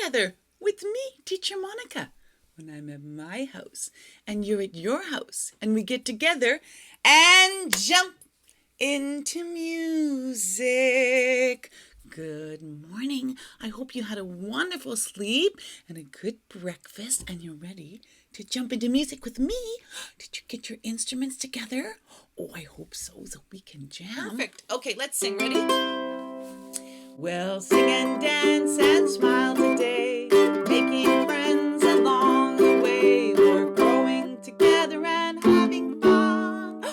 together with me, Teacher Monica, when I'm at my house and you're at your house and we get together and jump into music. Good morning. I hope you had a wonderful sleep and a good breakfast and you're ready to jump into music with me. Did you get your instruments together? Oh, I hope so we can jam. Perfect. Okay, let's sing. Ready? We'll sing and dance and smile today, making friends along the way. We're growing together and having fun.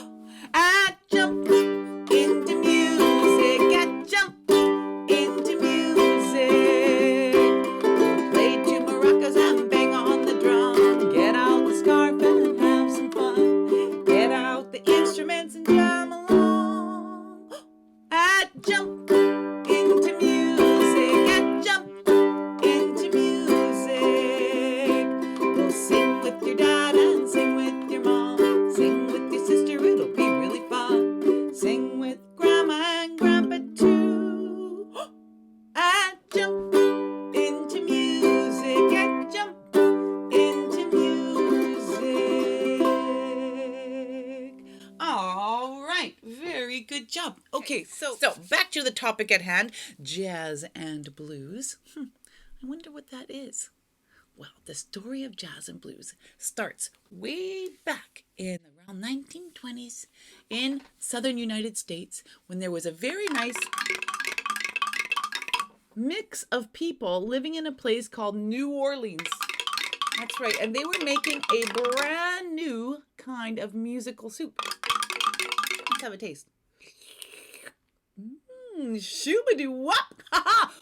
At jump into music, at jump into music. We'll play two maracas and bang on the drum. Get out the scarf and have some fun. Get out the instruments and jam along. At jump into music, at jump into music. We'll sing with your dad and sing with your mom. Sing with your sister, it'll be really fun. Sing with grandma and grandpa too. At jump into music, at jump into music. All right, very good job. Okay, so back to the topic at hand, jazz and blues. I wonder what that is. Well, the story of jazz and blues starts way back in around 1920s in southern United States when there was a very nice mix of people living in a place called New Orleans. That's right, and they were making a brand new kind of musical soup. Let's have a taste. Shoo-ba-doo-wop!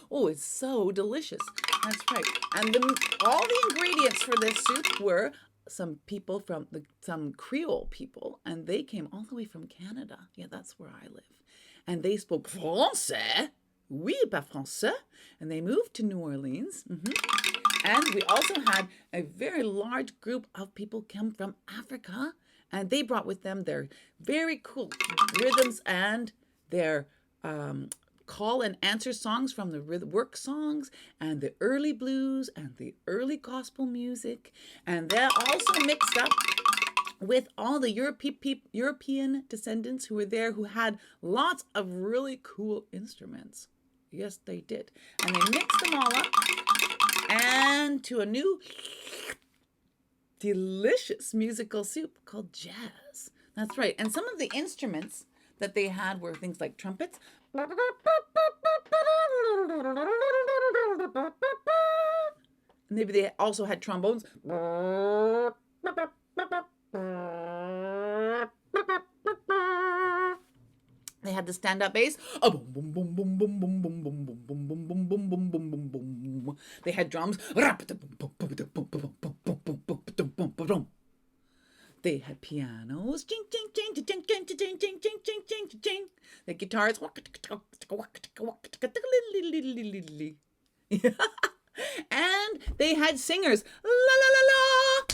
Oh, it's so delicious. That's right. And all the ingredients for this soup were some people from some Creole people, and they came all the way from Canada. Yeah, that's where I live. And they spoke Français. Oui, pas français. And they moved to New Orleans. And we also had a very large group of people come from Africa, and they brought with them their very cool rhythms and their call and answer songs from the work songs and the early blues and the early gospel music. And they're also mixed up with all the European descendants who were there, who had lots of really cool instruments. Yes, they did. And they mixed them all up and to a new delicious musical soup called jazz. That's right. And some of the instruments that they had were things like trumpets. Maybe they also had trombones. They had the stand-up bass. They had drums. They had pianos. The guitars. And they had singers. La la la la.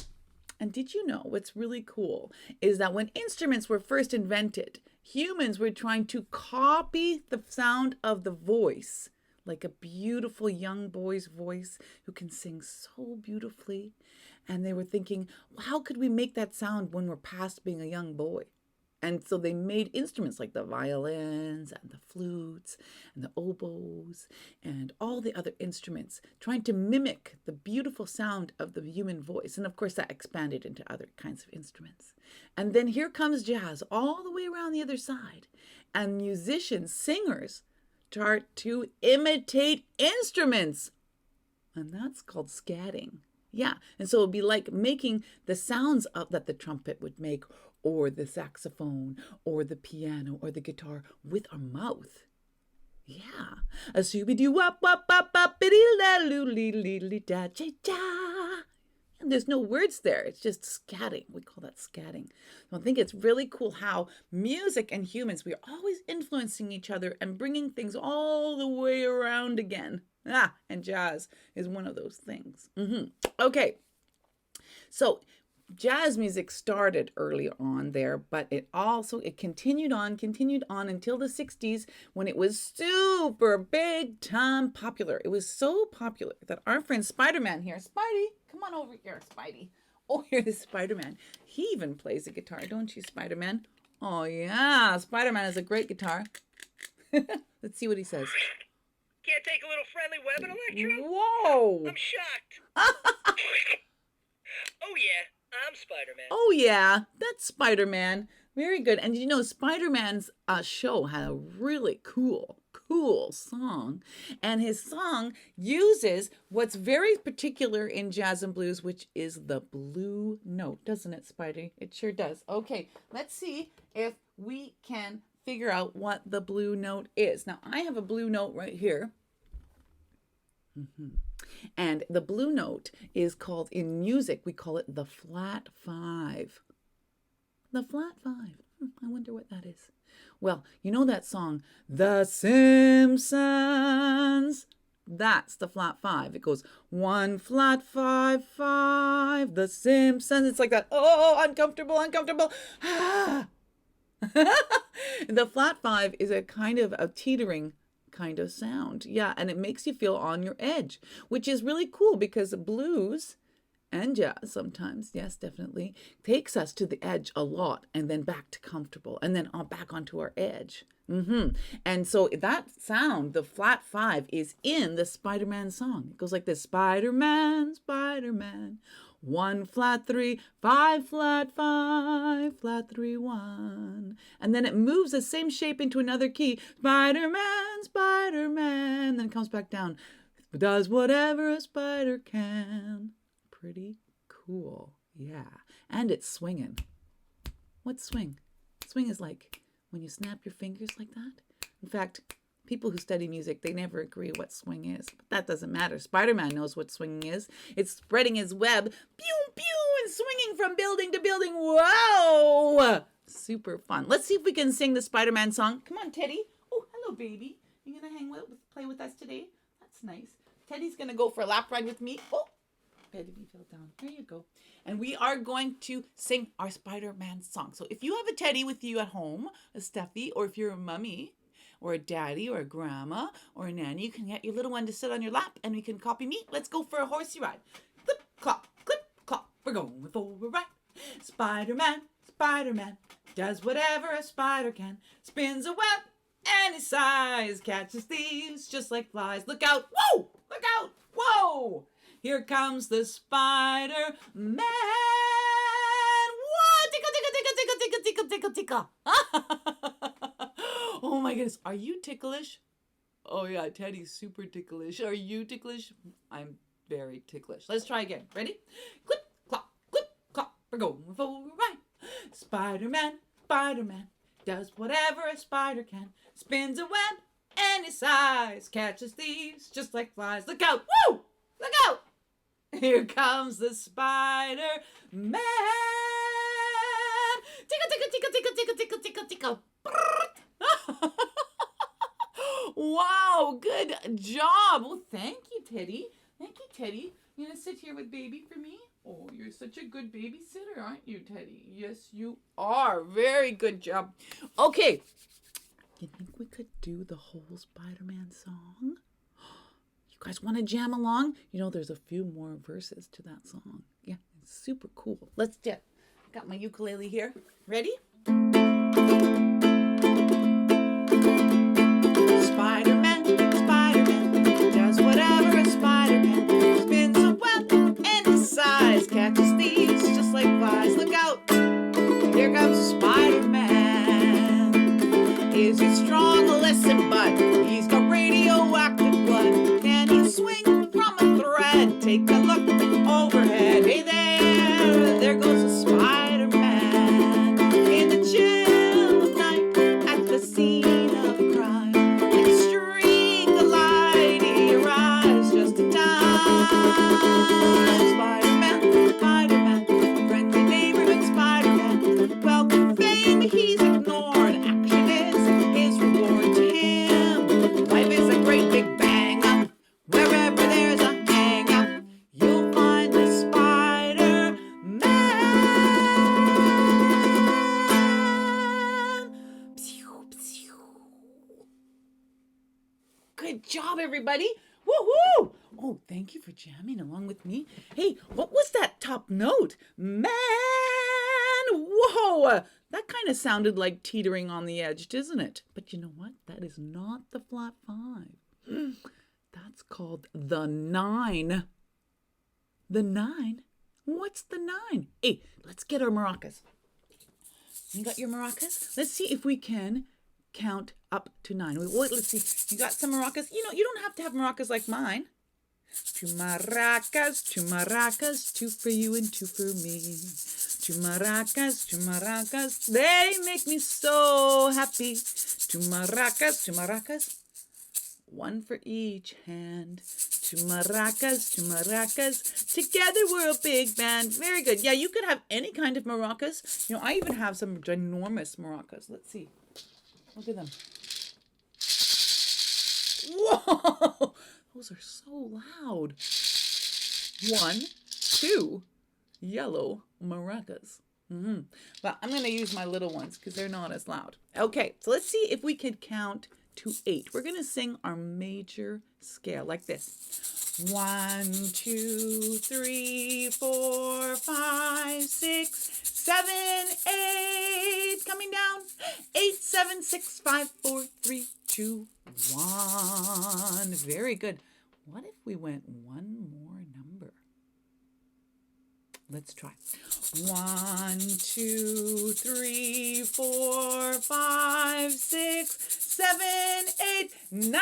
And did you know what's really cool is that when instruments were first invented, humans were trying to copy the sound of the voice, like a beautiful young boy's voice who can sing so beautifully. And they were thinking, well, how could we make that sound when we're past being a young boy? And so they made instruments like the violins and the flutes and the oboes and all the other instruments, trying to mimic the beautiful sound of the human voice. And of course, that expanded into other kinds of instruments. And then here comes jazz all the way around the other side. And musicians, singers, start to imitate instruments. And that's called scatting. Yeah, and so it would be like making the sounds that the trumpet would make, or the saxophone, or the piano, or the guitar with our mouth. Yeah. A shooby-doo wop wop wop wop biddy la loo lee lee lee da cha cha. And there's no words there. It's just scatting. We call that scatting. So I think it's really cool how music and humans, we're always influencing each other and bringing things all the way around again. And jazz is one of those things. Okay. So jazz music started early on there, but it continued on until the 60s when it was super big time popular. It was so popular that our friend Spider-Man here, Spidey, come on over here, Spidey. Oh, here's Spider-Man. He even plays a guitar, don't you, Spider-Man? Oh, yeah, Spider-Man has a great guitar. Let's see what he says. Can't take a little friendly weapon, Electro? Whoa! I'm shocked. Oh, yeah, I'm Spider-Man. Oh, yeah, that's Spider-Man. Very good. And you know, Spider-Man's show had a really cool song. And his song uses what's very particular in jazz and blues, which is the blue note. Doesn't it, Spidey? It sure does. Okay, let's see if we can figure out what the blue note is. Now, I have a blue note right here. And the blue note is called, in music, we call it the flat five. The flat five. I wonder what that is. Well, you know that song, The Simpsons? That's the flat five. It goes 1 flat 5 5. The Simpsons. It's like that. Oh, uncomfortable. Ah. The flat five is a kind of a teetering kind of sound. Yeah, and it makes you feel on your edge, which is really cool because blues and jazz sometimes, yes, definitely, takes us to the edge a lot and then back to comfortable and then back onto our edge. And so that sound, the flat five, is in the Spider-Man song. It goes like this: Spider-Man, Spider-Man, 1 flat 3 5 flat 5 flat 3 1, and then it moves the same shape into another key. Spider-Man, Spider-Man, then it comes back down. Does whatever a spider can. Pretty cool, yeah. And it's swinging. What's swing? Swing is like when you snap your fingers like that. In fact, people who study music, they never agree what swing is. But that doesn't matter. Spider-Man knows what swinging is. It's spreading his web, pew, pew, and swinging from building to building. Whoa! Super fun. Let's see if we can sing the Spider-Man song. Come on, Teddy. Oh, hello, baby. You gonna play with us today? That's nice. Teddy's gonna go for a lap ride with me. Oh, Betty fell down. There you go. And we are going to sing our Spider-Man song. So if you have a teddy with you at home, a stuffy, or if you're a mummy, or a daddy, or a grandma, or a nanny, you can get your little one to sit on your lap and we can copy me. Let's go for a horsey ride. Clip, clop, we're going for a ride. Spider-Man, Spider-Man, does whatever a spider can. Spins a web any size, catches thieves just like flies. Look out, whoa, look out, whoa. Here comes the Spider-Man. Whoa, tickle, tickle, tickle, tickle, tickle, tickle. Oh my goodness, are you ticklish? Oh yeah, Teddy's super ticklish. Are you ticklish? I'm very ticklish. Let's try again. Ready? Clip, clop, we're going for a ride. Spider-Man, Spider-Man, does whatever a spider can. Spins a web any size, catches thieves just like flies. Look out, woo! Look out! Here comes the Spider-Man. Tickle, tickle, tickle, tickle, tickle, tickle, tickle, tickle. Wow, good job. Well, thank you, Teddy. Thank you, Teddy. You gonna sit here with baby for me? Oh, you're such a good babysitter, aren't you, Teddy? Yes, you are. Very good job. Okay. You think we could do the whole Spider-Man song? You guys want to jam along? You know, there's a few more verses to that song. Yeah, it's super cool. Let's do it. Got my ukulele here. Ready? Spider-Man, Spider-Man, does whatever a spider can. Spins a web any size, catches thieves just like flies. Look out, here comes Spider-Man. Is he strong? Listen, bud, he's got radioactive blood. Can he swing from a thread? Take a look overhead. Hey there goes a Spider-Man in the chill of night at the scene of a crime. Like a streak of light, he arrives just in time. Spider-Man, Spider-Man, friendly neighborhood Spider-Man. Welcome fame, he's ignored. Action is his reward. Good job, everybody. Woohoo! Oh, thank you for jamming along with me. Hey, what was that top note? Man! Whoa! That kind of sounded like teetering on the edge, doesn't it? But you know what? That is not the flat 5. That's called the 9. The 9? What's the 9? Hey, let's get our maracas. You got your maracas? Let's see if we can count up to 9. Let's see. You got some maracas? You know, you don't have to have maracas like mine. 2 maracas, 2 maracas, 2 for you and 2 for me. 2 maracas, 2 maracas, they make me so happy. 2 maracas, 2 maracas, 1 for each hand. 2 maracas, 2 maracas, together we're a big band. Very good. Yeah, you could have any kind of maracas. You know, I even have some ginormous maracas. Let's see. Look at them. Whoa! Those are so loud. 1, 2 yellow maracas. But I'm going to use my little ones because they're not as loud. Okay, so let's see if we could count to 8. We're going to sing our major scale like this. 1, 2, 3, 4, 5, 6, 7, 8. Coming down. 8, 7, 6, 5, 4, 3, 2, 1. Very good. What if we went one more number? Let's try. 1, 2, 3, 4, 5, 6, 7, 8, 9.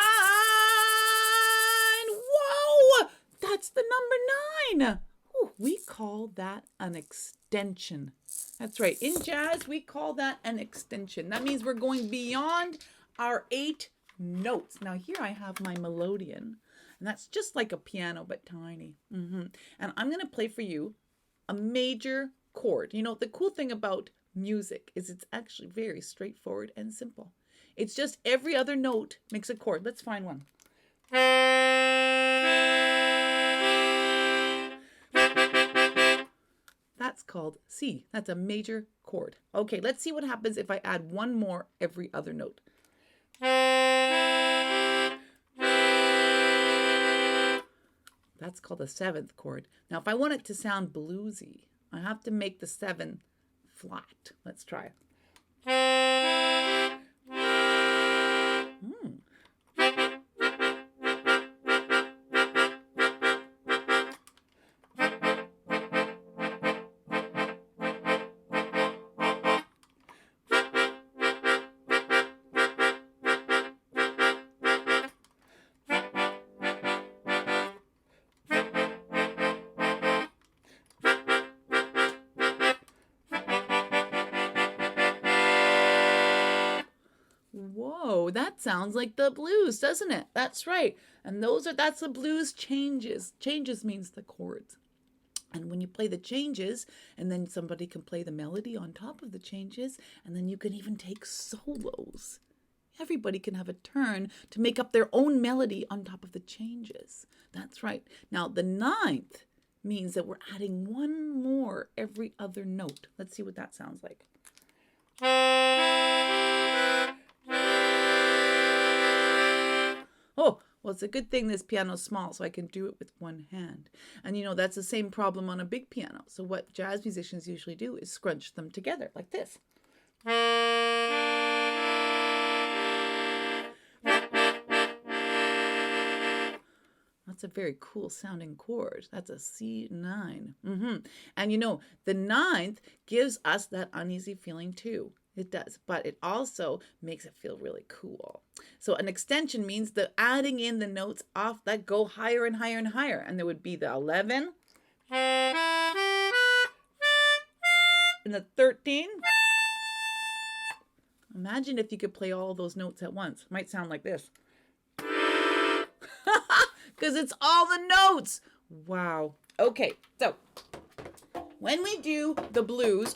Whoa! That's the number 9. Ooh, we call that an extension. That's right. In jazz, we call that an extension. That means we're going beyond our 8 notes. Now here I have my melodeon, and that's just like a piano but tiny. And I'm going to play for you a major chord. You know, the cool thing about music is it's actually very straightforward and simple. It's just every other note makes a chord. Let's find one. That's called C. That's a major chord. Okay, let's see what happens if I add one more every other note. That's called a 7th chord. Now, if I want it to sound bluesy, I have to make the 7 flat. Let's try it. Whoa, that sounds like the blues, doesn't it? That's right. And that's the blues changes. Changes means the chords. And when you play the changes, and then somebody can play the melody on top of the changes, and then you can even take solos. Everybody can have a turn to make up their own melody on top of the changes. That's right. Now, the 9th means that we're adding one more every other note. Let's see what that sounds like. Oh, well, it's a good thing this piano's small, so I can do it with one hand. And you know, that's the same problem on a big piano. So what jazz musicians usually do is scrunch them together like this. That's a very cool sounding chord. That's a C9. And you know, the 9th gives us that uneasy feeling too. It does, but it also makes it feel really cool. So an extension means the adding in the notes off that go higher and higher and higher. And there would be the 11 and the 13. Imagine if you could play all those notes at once. It might sound like this. Because it's all the notes. Wow. Okay, so when we do the blues,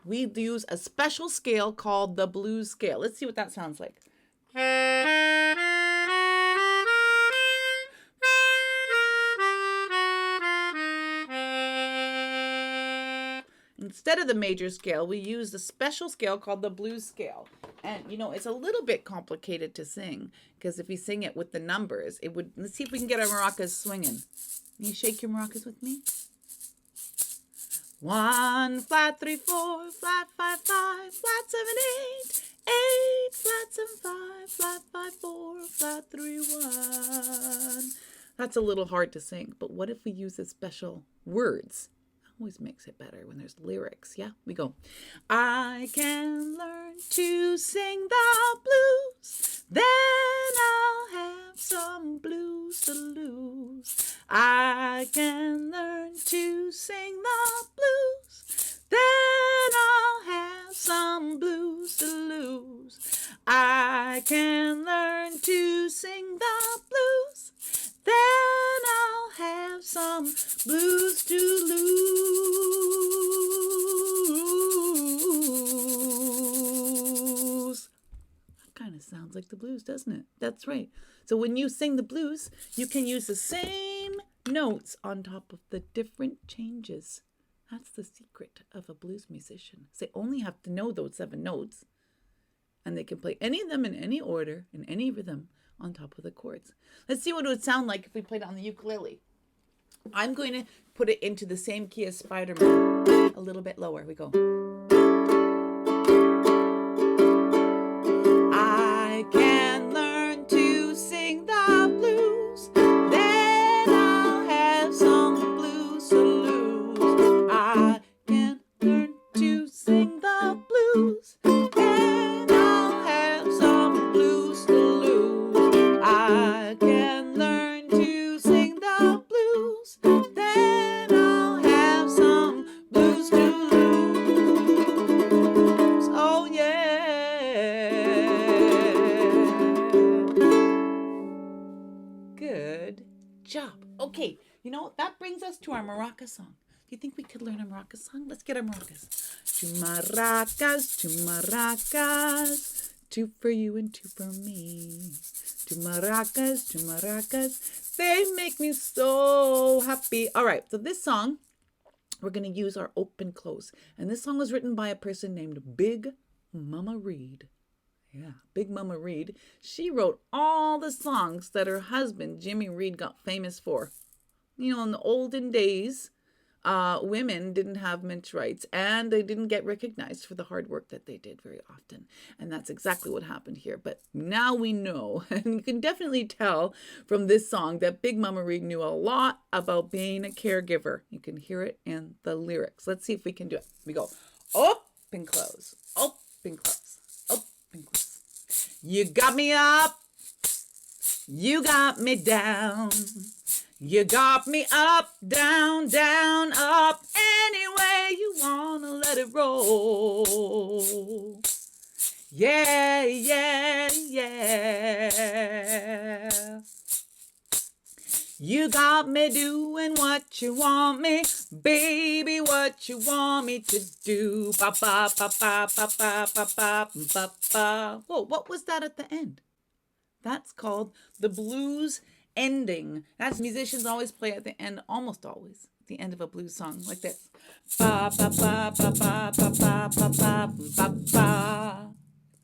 we use a special scale called the blues scale. Let's see what that sounds like. instead of the major scale, we use the special scale called the blues scale. And, you know, it's a little bit complicated to sing because if you sing it with the numbers, it would, let's see if we can get our maracas swinging. Can you shake your maracas with me? 1, flat, 3, 4, flat, 5, 5, flat, 7, 8, 8, flat, 7, 5, flat, 5, 4, flat, 3, 1. That's a little hard to sing, but what if we use the special words? Always makes it better when there's lyrics. Yeah, we go. I can learn to sing the blues, then I'll have some blues to lose. I can learn to sing the blues, then I'll have some blues to lose. I can learn to sing the blues, then I'll have some blues to lose. That kind of sounds like the blues, doesn't it? That's right. So when you sing the blues, you can use the same notes on top of the different changes. That's the secret of a blues musician. They only have to know those 7 notes, and they can play any of them in any order, in any rhythm, on top of the chords. Let's see what it would sound like if we played it on the ukulele. I'm going to put it into the same key as SpiderMan, a little bit lower. We go. I can learn to sing the blues, then I'll have some blues to lose. I can learn to sing the blues, then I'll have some blues to lose. I can learn to sing the blues, then I'll have some blues to lose. Oh yeah. Good job. Okay, you know, that brings us to our maraca song. Do you think we could learn a maraca song? Let's get our maracas. 2 maracas, 2 maracas, 2 for you and 2 for me. 2 maracas, 2 maracas, they make me so happy. All right, so this song, we're going to use our open close. And this song was written by a person named Big Mama Reed. Yeah, Big Mama Reed. She wrote all the songs that her husband, Jimmy Reed, got famous for. You know, in the olden days, women didn't have men's rights and they didn't get recognized for the hard work that they did very often. And that's exactly what happened here. But now we know, and you can definitely tell from this song that Big Mama Reed knew a lot about being a caregiver. You can hear it in the lyrics. Let's see if we can do it. We go open, close, open, close, open, close. You got me up, you got me down. You got me up, down, down, up, any way you wanna let it roll. Yeah, yeah, yeah. You got me doing what you want me, baby, what you want me to do. Ba ba ba ba ba ba ba ba ba ba. Whoa, what was that at the end? That's called the blues ending. That's musicians always play at the end, almost always, at the end of a blues song, like this. Ba ba ba ba ba ba ba ba ba ba ba.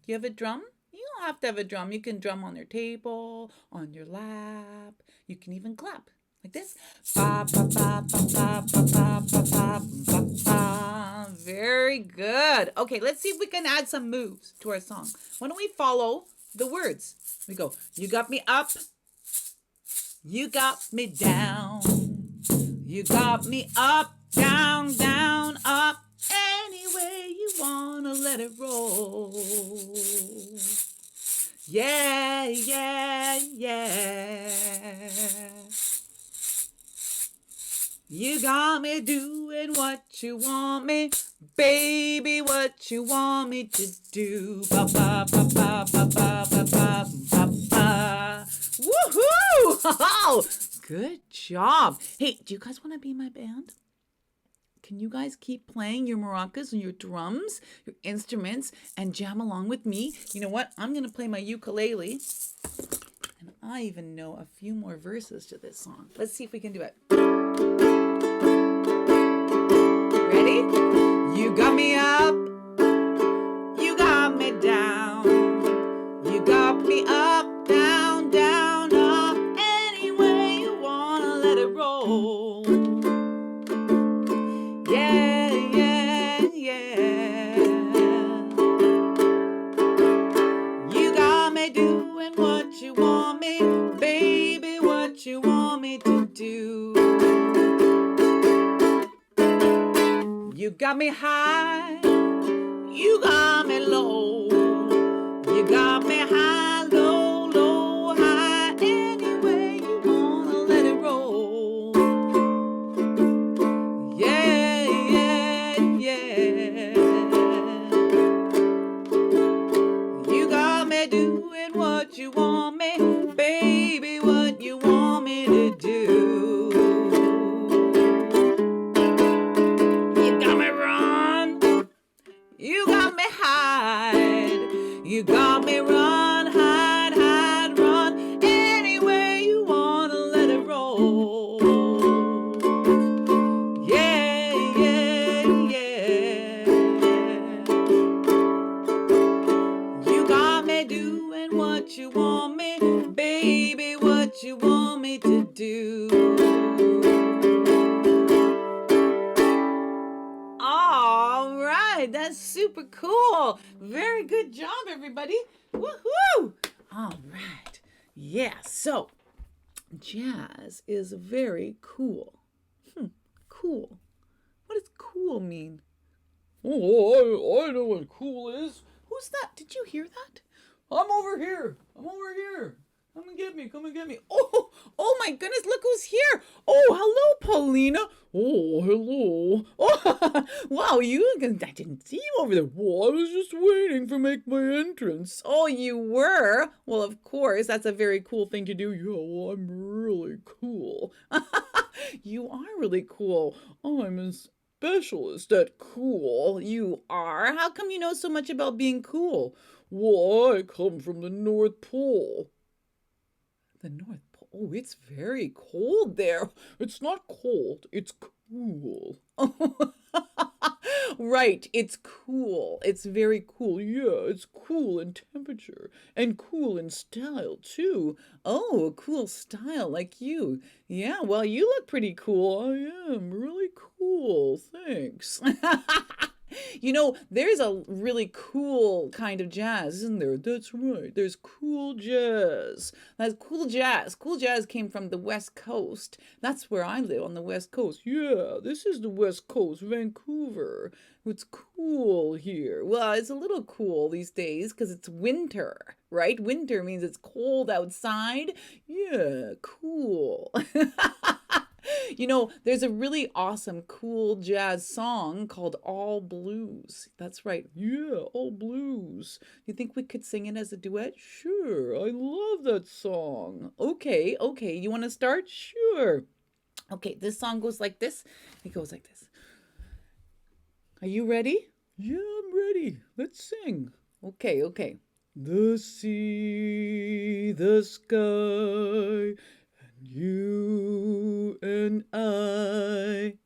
Do you have a drum? You don't have to have a drum. You can drum on your table, on your lap. You can even clap like this. Ba ba ba ba ba ba ba ba ba ba ba. Very good. Okay, let's see if we can add some moves to our song. Why don't we follow the words? We go. You got me up. You got me down. You got me up, down, down, up. Any way you wanna let it roll. Yeah, yeah, yeah. You got me doing what you want me, baby, what you want me to do. Ba ba ba ba ba ba ba ba ba ba. Woohoo! Oh, good job. Hey, do you guys want to be my band? Can you guys keep playing your maracas and your drums, your instruments, and jam along with me? You know what? I'm going to play my ukulele. And I even know a few more verses to this song. Let's see if we can do it. Ready? got me high, you got me low. You got me high, low, low, high. Any way you wanna let it roll. Yeah, yeah, yeah. You got me doing what you want me, baby, what you want me to do. You got me run, you got me hide, you got me run, hide, hide, run, any way you wanna let it roll. Yeah, yeah, yeah. You got me doing what you want me, baby, what you want me to do. All right, that's super cool. Very good job, everybody. Woohoo! All right. Yeah, so jazz is very cool. Cool. What does cool mean? Oh, I know what cool is. Who's that? Did you hear that? I'm over here. Come and get me. Oh my goodness, look who's here. Oh, hello, Paulina. Oh, hello. Oh, wow, I didn't see you over there. Well, I was just waiting for make my entrance. Oh, you were? Well, of course, that's a very cool thing to do. Yeah, well, I'm really cool. You are really cool. I'm a specialist at cool. You are? How come you know so much about being cool? Well, I come from the North Pole. The North Pole? Oh, it's very cold there. It's not cold, it's cool. Right, it's cool. It's very cool. Yeah, it's cool in temperature and cool in style, too. Oh, a cool style like you. Yeah, well, you look pretty cool. I am really cool. Thanks. You know, there's a really cool kind of jazz, isn't there? That's right. There's cool jazz. That's cool jazz. Cool jazz came from the West Coast. That's where I live, on the West Coast. Yeah, this is the West Coast, Vancouver. It's cool here. Well, it's a little cool these days because it's winter, right? Winter means it's cold outside. Yeah, cool. You know, there's a really awesome, cool jazz song called All Blues. That's right. Yeah, All Blues. You think we could sing it as a duet? Sure. I love that song. Okay. You want to start? Sure. Okay, this song goes like this. It goes like this. Are you ready? Yeah, I'm ready. Let's sing. Okay. The sea, the sky, you and I.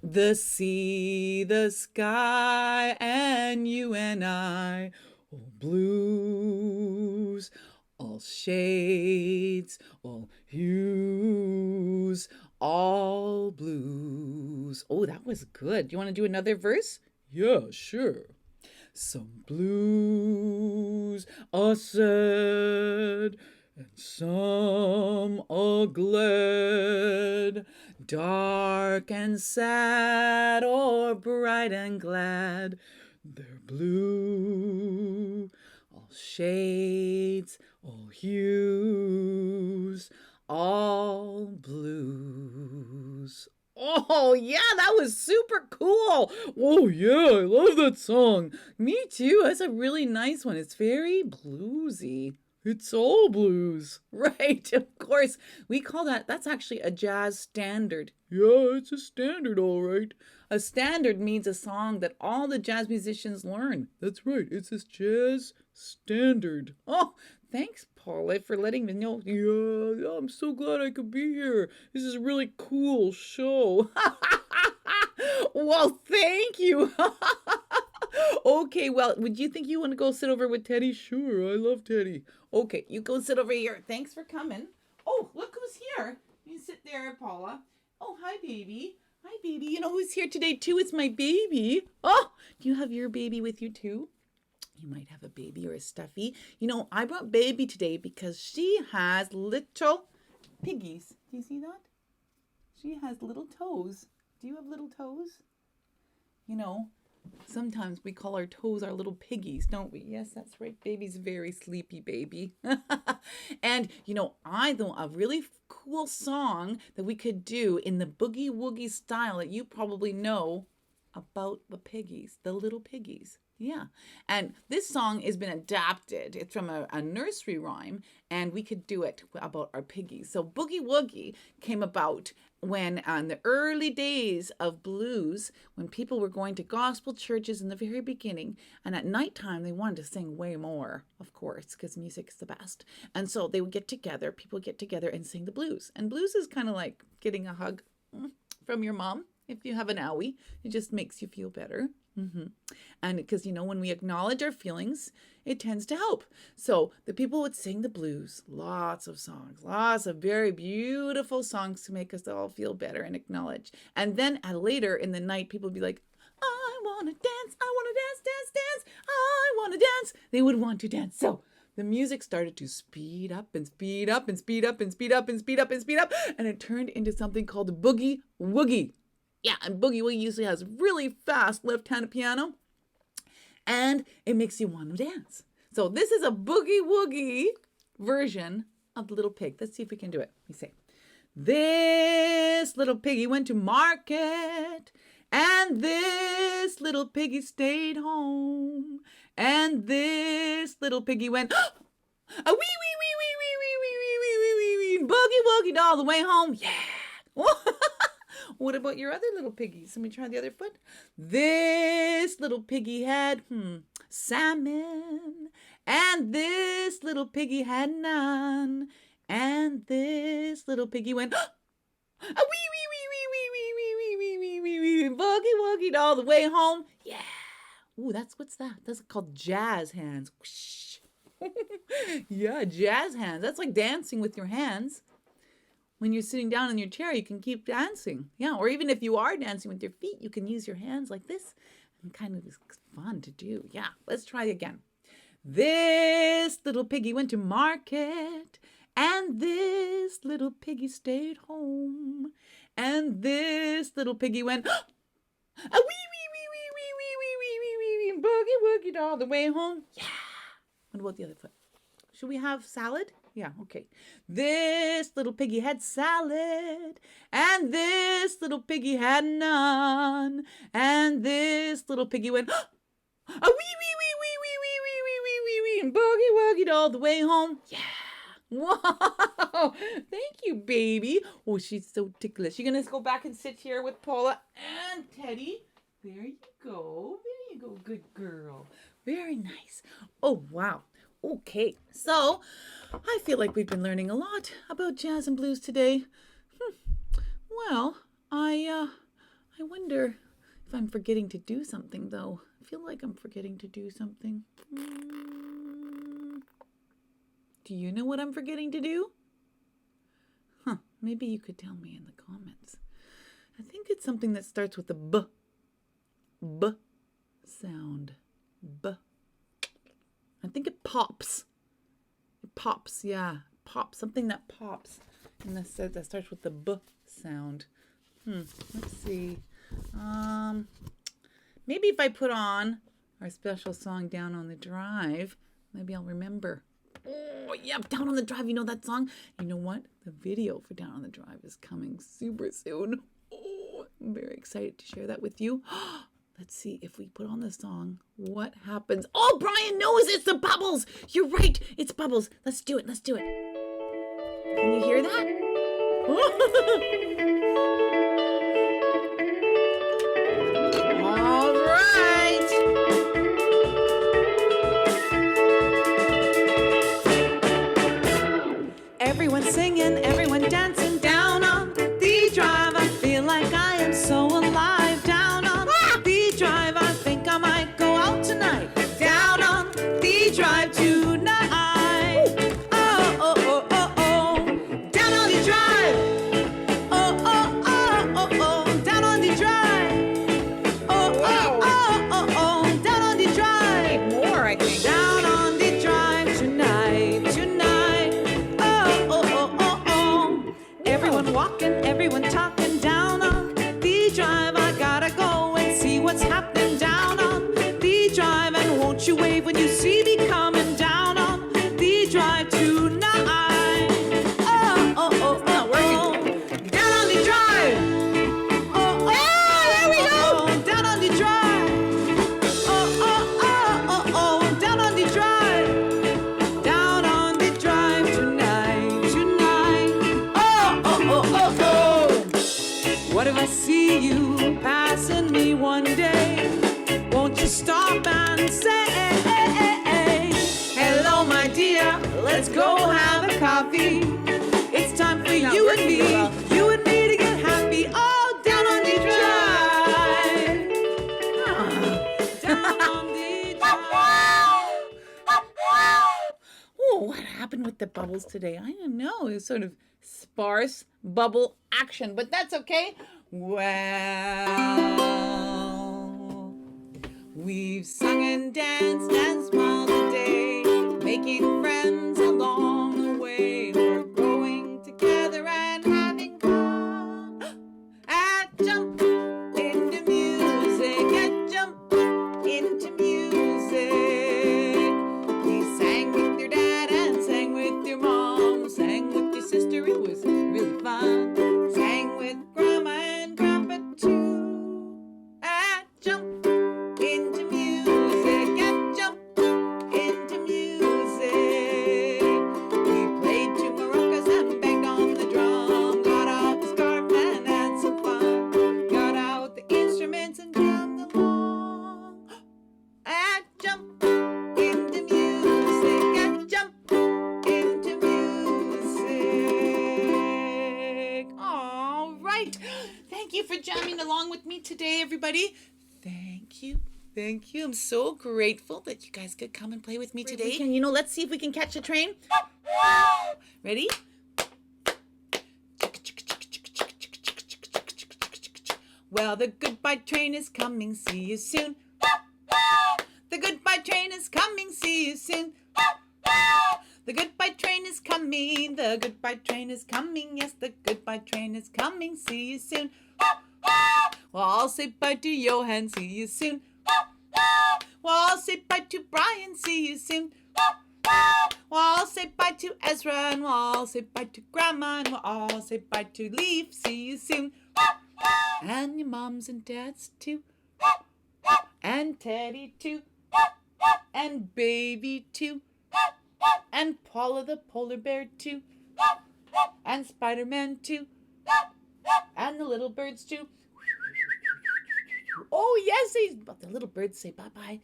The sea, the sky, and you and I. All blues, all shades, all hues, all blues. Oh, that was good. Do you want to do another verse? Yeah, sure. Some blues are sad, and some are glad, dark and sad, or bright and glad. They're blue, all shades, all hues, all blues. Oh, yeah, that was super cool. Oh, yeah, I love that song. Me too. That's a really nice one. It's very bluesy. It's all blues. Right, of course. We call that's actually a jazz standard. Yeah, it's a standard, all right. A standard means a song that all the jazz musicians learn. That's right. It's a jazz standard. Oh, thanks, Paula, for letting me know. Yeah, I'm so glad I could be here. This is a really cool show. Well, thank you. Okay, well, would you think you want to go sit over with Teddy? Sure, I love Teddy. Okay, you go sit over here. Thanks for coming. Oh, look who's here. You sit there, Paula. Oh, hi, baby. Hi, baby. You know who's here today, too? It's my baby. Oh, do you have your baby with you, too? You might have a baby or a stuffy. You know, I brought baby today because she has little piggies. Do you see that? She has little toes. Do you have little toes? you know, sometimes we call our toes our little piggies, don't we? Yes, that's right. Baby's very sleepy, baby. And, you know, I know a really cool song that we could do in the boogie woogie style that you probably know about the piggies, the little piggies. Yeah. And this song has been adapted. It's from a nursery rhyme, and we could do it about our piggies. So Boogie Woogie came about when in the early days of blues, when people were going to gospel churches in the very beginning, and at nighttime they wanted to sing way more, of course, because music is the best. And so they would get together, people would get together and sing the blues. And blues is kind of like getting a hug from your mom. If you have an owie, it just makes you feel better. And because, you know, when we acknowledge our feelings, it tends to help. So the people would sing the blues, lots of songs, lots of very beautiful songs to make us all feel better and acknowledge. And then later in the night, people would be like, I want to dance, I want to dance, dance, dance, I want to dance. They would want to dance. So the music started to speed up and speed up and speed up and speed up and speed up and speed up. And it turned into something called boogie woogie. Yeah, and boogie woogie usually has really fast left-handed piano, and it makes you want to dance. So this is a boogie woogie version of the little pig. Let's see if we can do it. Let me say, this little piggy went to market, and this little piggy stayed home, and this little piggy went, a wee, wee, wee, wee, wee, wee, wee, wee, wee, wee, wee, boogie woogie all the way home. Yeah. What about your other little piggies? Let me try the other foot. This little piggy had salmon, and this little piggy had none, and this little piggy went, a wee, wee, wee, wee, wee, wee, wee, wee, wee, wee, wee, wee, boogie woogie all the way home. Yeah. Ooh, what's that? That's called jazz hands. Yeah, jazz hands. That's like dancing with your hands. When you're sitting down in your chair, you can keep dancing. Yeah, or even if you are dancing with your feet, you can use your hands like this. And kind of it's fun to do. Yeah, let's try again. This little piggy went to market, and this little piggy stayed home. And this little piggy went, a wee, wee, wee, wee, wee, wee, wee, wee, wee, wee, wee, boogie woogie all the way home. Yeah. What about the other foot? Should we have salad? Yeah, okay. This little piggy had salad, and this little piggy had none, and this little piggy went, a wee, wee, wee, wee, wee, wee, wee, wee, wee, wee, wee, and boogie woogied all the way home. Yeah. Wow. Thank you, baby. Oh, she's so ticklish. You're going to go back and sit here with Paula and Teddy. There you go. There you go. Good girl. Very nice. Oh, wow. Okay, so I feel like we've been learning a lot about jazz and blues today. Well, I wonder if I'm forgetting to do something, though. I feel like I'm forgetting to do something. Do you know what I'm forgetting to do? Maybe you could tell me in the comments. I think it's something that starts with the B sound. B. I think it pops. It pops, yeah. Pops. Something that pops. And that starts with the B sound. Let's see. Maybe if I put on our special song Down on the Drive, maybe I'll remember. Oh, yeah, Down on the Drive. You know that song? You know what? The video for Down on the Drive is coming super soon. Oh, I'm very excited to share that with you. Let's see if we put on the song, what happens? Oh, Brian knows it's the bubbles. You're right. It's bubbles. Let's do it. Let's do it. Can you hear that? All right. Everyone singing, everyone dancing down on the drive. I feel like I am so alive down on the drive. I think I might go out tonight. Down on the drive tonight. Oh, oh, oh, oh, oh. Down on the drive. Oh, oh, oh, oh, oh. Down on the drive. Oh, oh, oh, oh, oh. Down on the drive. Need more, I think. Down on the drive tonight, tonight. Oh, oh, oh, oh, oh. Everyone walking, everyone talking down on the drive. I gotta go and see what's happening. if I see you passing me one day? Won't you stop and say, hello, my dear, let's go have a coffee. It's time for you and me to get happy all down on the drive. Down on the drive. Oh, what happened with the bubbles today? I don't know. It was sort of sparse bubble action, but that's okay. Well, we've sung and danced and smiled today, making friends along the way. We're growing together and having fun. And jump into music, and jump into music. We sang with your dad and sang with your mom, sang with your sister, it was really fun. Sang with grandma and grandpa too. And jump into music, and jump into music. We played two maracas and banged on the drum. Got out the scarf and had some fun. Got out the instruments and jammed along. And jump into music, and jump into music. All right. Thank you for jamming along with me today, everybody. Thank you. Thank you. I'm so grateful that you guys could come and play with me today. Let's see if we can catch a train. Ready? Well, the goodbye train is coming. See you soon. The goodbye train is coming. See you soon. The goodbye train is coming. The goodbye train is coming. Yes, the goodbye train is coming. See you soon. Well, I'll say bye to Johan. See you soon. Well, I'll say bye to Brian. See you soon. Well, I'll say bye to Ezra. And well, I'll say bye to Grandma. And well, I'll say bye to Leaf. See you soon. And your moms and dads too. And Teddy too. And Baby too. And Paula the polar bear too. And SpiderMan too. And the little birds too. Oh yes, but the little birds say bye-bye.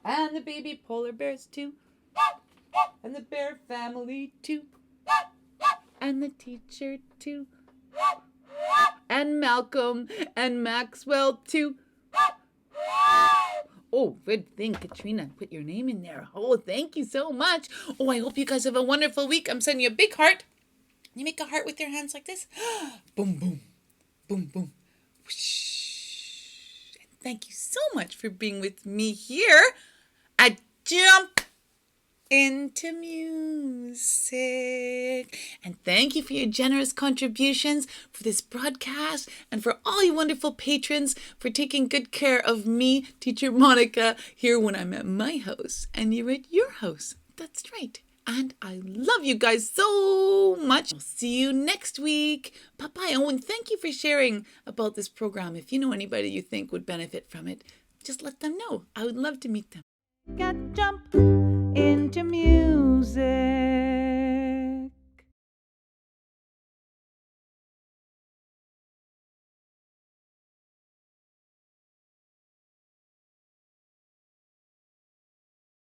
And the baby polar bears too. And the bear family too. And the teacher too. And Malcolm and Maxwell too. Oh, good thing, Katrina, put your name in there. Oh, thank you so much. Oh, I hope you guys have a wonderful week. I'm sending you a big heart. You make a heart with your hands like this. Boom, boom, boom, boom. Whoosh. And thank you so much for being with me here at Jump into Music. And thank you for your generous contributions for this broadcast and for all you wonderful patrons for taking good care of me, Teacher Monica, here when I'm at my house and you're at your house. That's right. And I love you guys so much. I'll see you next week. Bye-bye. Oh, and thank you for sharing about this program. If you know anybody you think would benefit from it, just let them know. I would love to meet them. Jump into music.